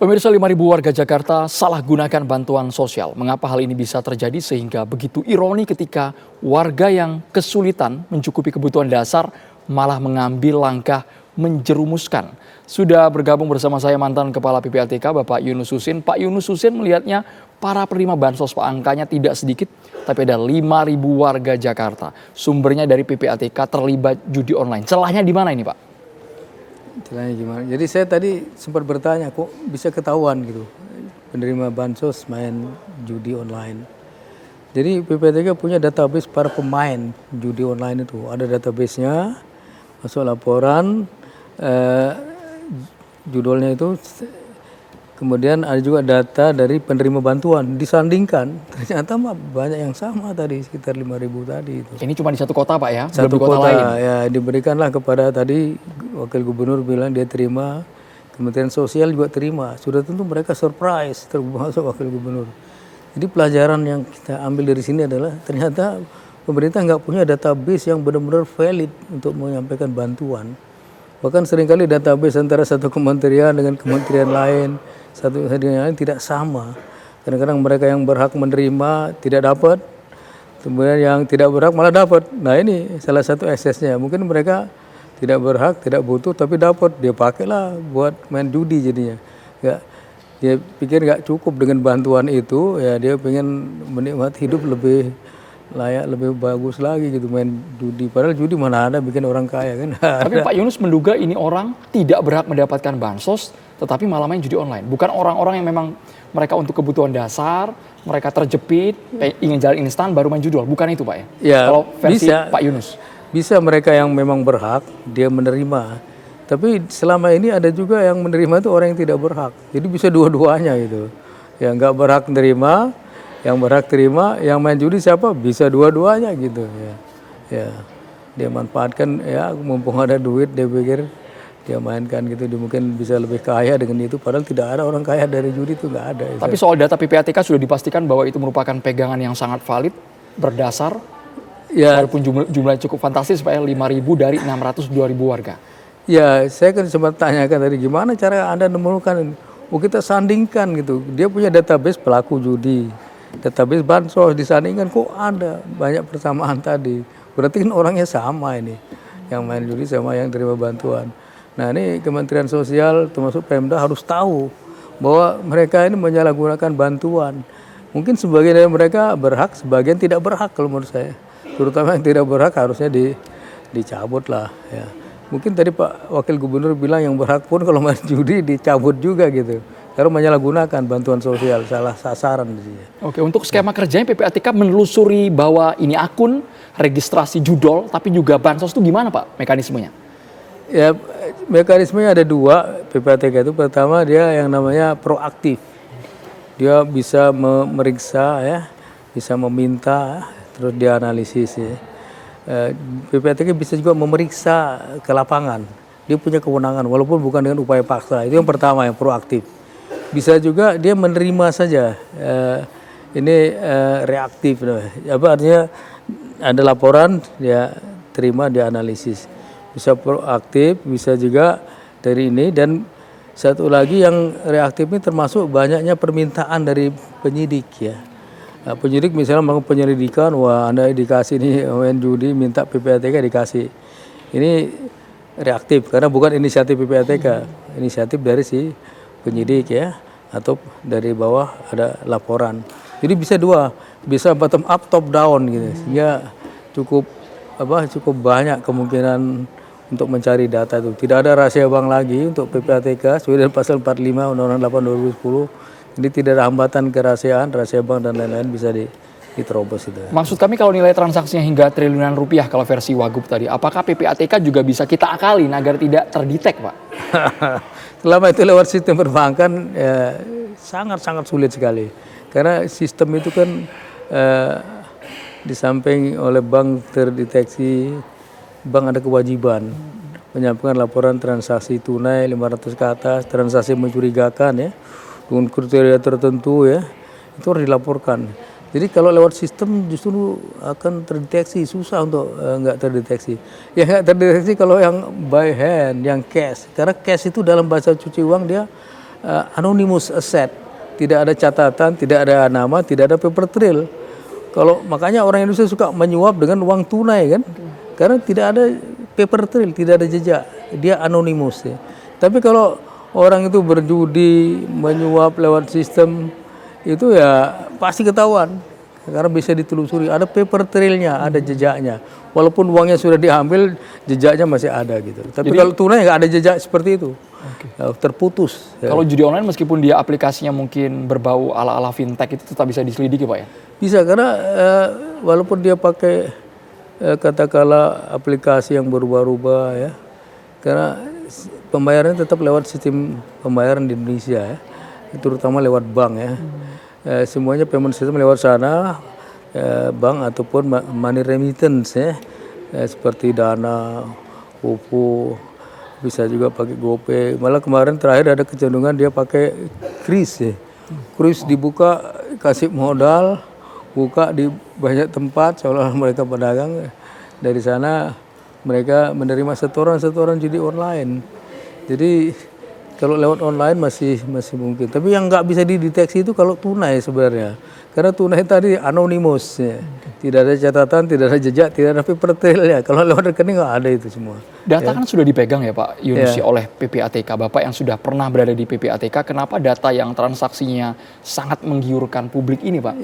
Pemirsa, 5.000 warga Jakarta salah gunakan bantuan sosial. Mengapa hal ini bisa terjadi sehingga begitu ironi ketika warga yang kesulitan mencukupi kebutuhan dasar malah mengambil langkah menjerumuskan. Sudah bergabung bersama saya mantan Kepala PPATK Bapak Yunus Husin. Pak Yunus Husin melihatnya para penerima bansos, Pak, angkanya tidak sedikit, tapi ada 5.000 warga Jakarta. Sumbernya dari PPATK terlibat judi online. Celahnya di mana ini, Pak? Istilahnya gimana? Jadi saya tadi sempat bertanya kok bisa ketahuan gitu penerima bansos main judi online. Jadi PPATK punya database para pemain judi online itu. Ada databasenya, masuk laporan, judulnya itu. Kemudian ada juga data dari penerima bantuan. Disandingkan, ternyata banyak yang sama tadi, sekitar 5.000 tadi itu. Ini cuma di satu kota, Pak, ya? Satu kota lain. ya, diberikanlah kepada tadi Wakil Gubernur bilang dia terima, Kementerian Sosial juga terima. Sudah tentu mereka surprise termasuk Wakil Gubernur. Jadi pelajaran yang kita ambil dari sini adalah ternyata pemerintah nggak punya database yang benar-benar valid untuk menyampaikan bantuan. Bahkan seringkali database antara satu kementerian dengan kementerian lain, satu dengan lain tidak sama. Kadang-kadang mereka yang berhak menerima tidak dapat, kemudian yang tidak berhak malah dapat. Nah ini salah satu eksesnya. Mungkin mereka tidak berhak, tidak butuh, tapi dapat. Dia pakailah buat main judi jadinya. Dia pikir nggak cukup dengan bantuan itu, ya dia pengen menikmati hidup lebih layak, lebih bagus lagi gitu main judi. Padahal judi mana ada bikin orang kaya kan. Tapi Pak Yunus menduga ini orang tidak berhak mendapatkan bansos, tetapi malah main judi online. Bukan orang-orang yang memang mereka untuk kebutuhan dasar, mereka terjepit, ingin jalan instan baru main judul. Bukan itu, Pak, ya? Ya, kalau versi bisa, Pak Yunus. Bisa mereka yang memang berhak, dia menerima. Tapi selama ini ada juga yang menerima itu orang yang tidak berhak. Jadi bisa dua-duanya gitu. Yang nggak berhak menerima, yang berhak terima, yang main judi siapa? Bisa dua-duanya gitu. Ya, dia manfaatkan, ya mumpung ada duit, dia pikir dia mainkan gitu. Dia mungkin bisa lebih kaya dengan itu. Padahal tidak ada orang kaya dari judi itu, nggak ada. Tapi soal data PPATK sudah dipastikan bahwa itu merupakan pegangan yang sangat valid, berdasar. Ya, walaupun jumlahnya cukup fantastis, Pak, 5.000 dari 602.000 warga. Ya, saya kan sempat tanyakan tadi gimana cara Anda menemukan. Oh, kita sandingkan gitu. Dia punya database pelaku judi, database bansos, disandingkan kok ada banyak persamaan tadi. Berarti kan orangnya sama ini, yang main judi sama yang terima bantuan. Nah ini Kementerian Sosial termasuk Pemda harus tahu bahwa mereka ini menyalahgunakan bantuan. Mungkin sebagian dari mereka berhak, sebagian tidak berhak kalau menurut saya. Terutama yang tidak berhak harusnya dicabut lah. Ya. Mungkin tadi Pak Wakil Gubernur bilang yang berhak pun kalau main judi dicabut juga gitu. Karena menyalahgunakan bantuan sosial, salah sasaran. Oke, untuk skema kerjanya PPATK menelusuri bahwa ini akun registrasi judol, tapi juga bansos itu gimana, Pak, mekanismenya? Ya, mekanismenya ada dua PPATK itu. Pertama dia yang namanya proaktif. Dia bisa memeriksa, ya, bisa meminta, terus dia analisis. Ya. PPATK bisa juga memeriksa ke lapangan. Dia punya kewenangan walaupun bukan dengan upaya paksa. Itu yang pertama, yang proaktif. Bisa juga dia menerima saja. Ini reaktif. Apa artinya? Ada laporan, dia terima, dia analisis. Bisa proaktif, bisa juga dari ini. Dan satu lagi yang reaktif ini termasuk banyaknya permintaan dari penyidik, ya. Nah, penyidik misalnya melakukan penyelidikan, wah Anda dikasih nih main judi, minta PPATK dikasih. Ini reaktif karena bukan inisiatif PPATK, inisiatif dari si penyidik, ya, atau dari bawah ada laporan. Jadi bisa dua, bisa bottom up, top down gitu. Sehingga cukup banyak kemungkinan untuk mencari data itu. Tidak ada rahasia bank lagi untuk PPATK sesuai dengan pasal 45 Undang-Undang 8 2010. Jadi tidak ada hambatan kerahasiaan, rahasia bank dan lain-lain bisa diterobos itu. Maksud kami kalau nilai transaksinya hingga triliunan rupiah kalau versi Wagub tadi, apakah PPATK juga bisa kita akalin agar tidak terdetek, Pak? Selama itu lewat sistem perbankan ya, sangat-sangat sulit sekali. Karena sistem itu kan di samping oleh bank terdeteksi, bank ada kewajiban menyampaikan laporan transaksi tunai 500 ke atas, transaksi mencurigakan, ya, dengan kriteria tertentu, ya, itu harus dilaporkan. Jadi kalau lewat sistem justru akan terdeteksi, susah untuk nggak terdeteksi. Ya nggak terdeteksi kalau yang by hand, yang cash. Karena cash itu dalam bahasa cuci uang dia anonymous asset, tidak ada catatan, tidak ada nama, tidak ada paper trail. Kalau makanya orang Indonesia suka menyuap dengan uang tunai kan, karena tidak ada paper trail, tidak ada jejak, dia anonymous ya. Tapi kalau orang itu berjudi, menyuap lewat sistem itu ya pasti ketahuan, karena bisa ditelusuri, ada paper trailnya, ada jejaknya. Walaupun uangnya sudah diambil, jejaknya masih ada gitu. Tapi kalau tunai nggak ada jejak seperti itu, terputus. Ya. Kalau judi online meskipun dia aplikasinya mungkin berbau ala-ala fintech itu tetap bisa diselidiki Pak ya? Bisa, karena walaupun dia pakai katakanlah aplikasi yang berubah-ubah ya, karena pembayarannya tetap lewat sistem pembayaran di Indonesia ya, terutama lewat bank ya. Semuanya payment system lewat sana, bank ataupun money remittance ya, seperti Dana, OVO, bisa juga pakai GoPay. Malah kemarin terakhir ada kecenderungan dia pakai kris ya. Kris dibuka, kasih modal, buka di banyak tempat seolah-olah mereka pedagang. Dari sana mereka menerima setoran judi online. Jadi kalau lewat online masih mungkin. Tapi yang nggak bisa dideteksi itu kalau tunai sebenarnya. Karena tunai tadi anonymous ya. Tidak ada catatan, tidak ada jejak, tidak ada paper trail ya. Kalau lewat rekening nggak ada itu semua. Data kan sudah dipegang ya Pak Yunus oleh PPATK. Bapak yang sudah pernah berada di PPATK, kenapa data yang transaksinya sangat menggiurkan publik ini Pak,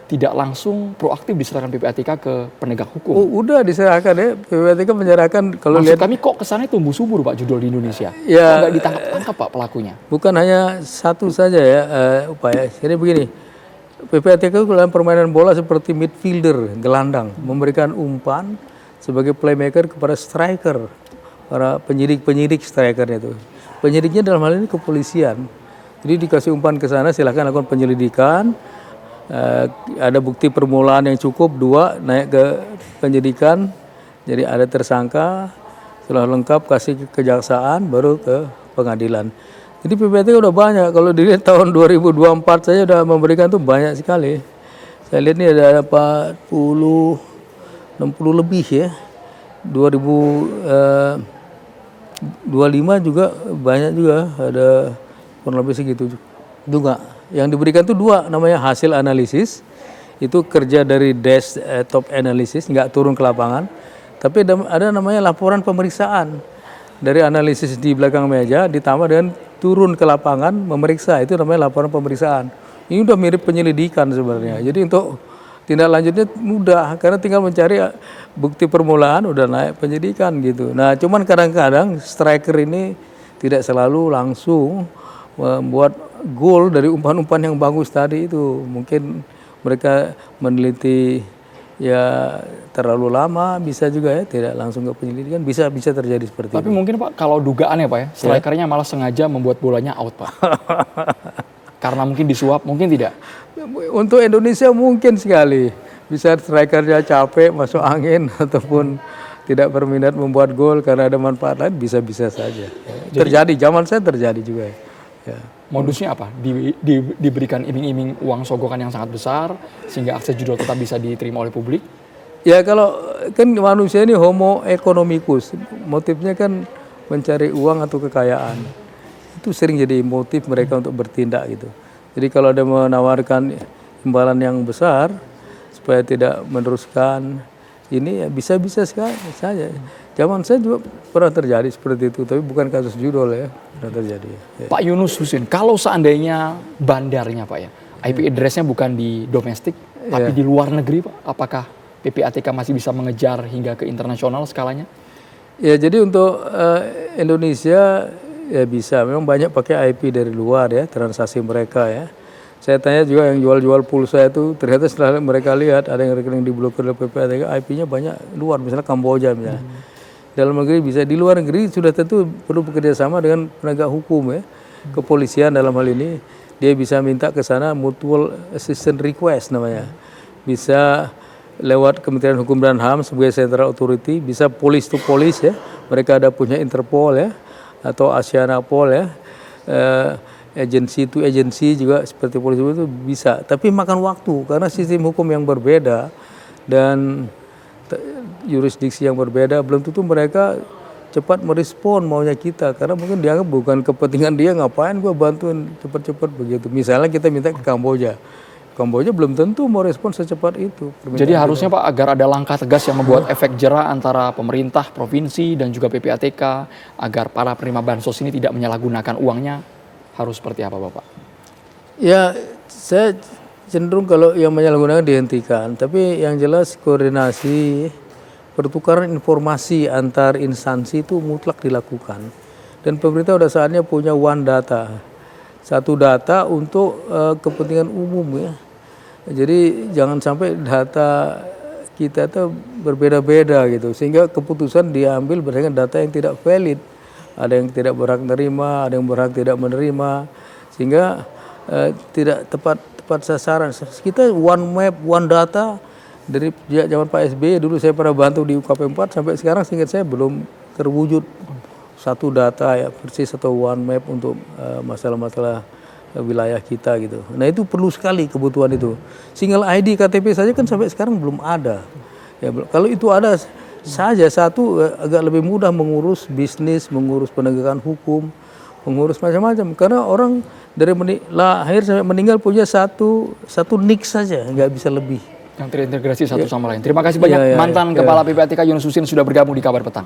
tidak langsung proaktif diserahkan PPATK ke penegak hukum? Udah diserahkan ya, PPATK menyerahkan. Kalau maksud kami kok kesannya tumbuh subur Pak judul di Indonesia? Ya, kok nggak ditangkap-tangkap Pak pelakunya? Bukan hanya satu saja ya upaya. Jadi begini, PPATK dalam permainan bola seperti midfielder, gelandang, memberikan umpan sebagai playmaker kepada striker, para penyidik strikernya itu. Penyidiknya dalam hal ini kepolisian. Jadi dikasih umpan ke sana, silahkan lakukan penyelidikan. Ada bukti permulaan yang cukup, 2 naik ke penyidikan. Jadi ada tersangka, setelah lengkap kasih ke kejaksaan, baru ke pengadilan. Jadi PPATK udah banyak. Kalau dilihat tahun 2024 saya udah memberikan tuh banyak sekali. Saya lihat ini ada 40, 60 lebih ya. 2025 juga banyak juga, ada kurang lebih segitu juga. Yang diberikan tuh 2, namanya hasil analisis. Itu kerja dari desktop analysis, nggak turun ke lapangan. Tapi ada namanya laporan pemeriksaan. Dari analisis di belakang meja ditambah dengan turun ke lapangan memeriksa, itu namanya laporan pemeriksaan. Ini udah mirip penyelidikan sebenarnya. Jadi untuk tindak lanjutnya mudah, karena tinggal mencari bukti permulaan udah naik penyidikan gitu. Nah, cuman kadang-kadang striker ini tidak selalu langsung membuat gol dari umpan-umpan yang bagus tadi itu. Mungkin mereka meneliti ya terlalu lama, bisa juga ya tidak langsung ke penyelidikan, bisa terjadi seperti itu. Tapi mungkin Pak kalau dugaannya Pak ya, strikernya malah sengaja membuat bolanya out Pak. Karena mungkin disuap, mungkin tidak. Untuk Indonesia mungkin sekali. Bisa strikernya capek masuk angin ataupun tidak berminat membuat gol karena ada manfaat lain, bisa-bisa saja. Terjadi, zaman saya terjadi juga. Ya. Modusnya apa? Diberikan iming-iming uang sogokan yang sangat besar sehingga akses judul tetap bisa diterima oleh publik? Ya kalau kan manusia ini homo economicus, motifnya kan mencari uang atau kekayaan. Itu sering jadi motif mereka untuk bertindak gitu. Jadi kalau ada menawarkan imbalan yang besar supaya tidak meneruskan ini, ya bisa-bisa saja. Zaman saya juga pernah terjadi seperti itu, tapi bukan kasus judul ya, pernah terjadi. Ya. Pak Yunus Husin, kalau seandainya bandarnya Pak ya, IP address-nya bukan di domestik, tapi di luar negeri Pak, apakah PPATK masih bisa mengejar hingga ke internasional skalanya? Ya jadi untuk Indonesia ya bisa, memang banyak pakai IP dari luar ya, transaksi mereka ya. Saya tanya juga yang jual-jual pulsa itu, ternyata setelah mereka lihat ada yang rekening diblokir oleh PPATK, IP-nya banyak luar, misalnya Kamboja misalnya. Dalam negeri bisa, di luar negeri sudah tentu perlu bekerja sama dengan penegak hukum ya. Kepolisian dalam hal ini, dia bisa minta ke sana mutual assistance request namanya. Bisa lewat Kementerian Hukum dan HAM sebagai central authority, bisa police to police ya. Mereka ada punya Interpol ya, atau Asianapol ya. Agency to agency juga seperti polisi itu bisa. Tapi makan waktu karena sistem hukum yang berbeda dan jurisdiksi yang berbeda, belum tentu mereka cepat merespon maunya kita, karena mungkin dianggap bukan kepentingan dia, ngapain gue bantuin cepat-cepat begitu. Misalnya kita minta ke Kamboja, Kamboja belum tentu mau respon secepat itu. Jadi harusnya Pak, agar ada langkah tegas yang membuat efek jera antara pemerintah provinsi dan juga PPATK agar para penerima bansos ini tidak menyalahgunakan uangnya, harus seperti apa Bapak? Ya, saya cenderung kalau yang menyalahgunakan dihentikan, tapi yang jelas koordinasi, pertukaran informasi antar instansi itu mutlak dilakukan. Dan pemerintah udah saatnya punya one data, satu data untuk kepentingan umum ya. Jadi jangan sampai data kita itu berbeda-beda gitu, sehingga keputusan diambil berdasarkan data yang tidak valid. Ada yang tidak berhak menerima, ada yang berhak tidak menerima, sehingga tidak tepat sasaran. Kita one map, one data dari zaman Pak SBY dulu saya pernah bantu di UKP 4 sampai sekarang seingat saya belum terwujud satu data ya persis atau one map untuk masalah-masalah wilayah kita gitu. Nah itu perlu sekali kebutuhan itu. Single ID KTP saja kan sampai sekarang belum ada. Ya, kalau itu ada saja satu agak lebih mudah mengurus bisnis, mengurus penegakan hukum, mengurus macam-macam. Karena orang dari lahir sampai meninggal punya satu NIK saja, nggak bisa lebih. Yang terintegrasi satu sama lain. Terima kasih banyak mantan Kepala PPATK Yunus Husin sudah bergabung di Kabar Petang.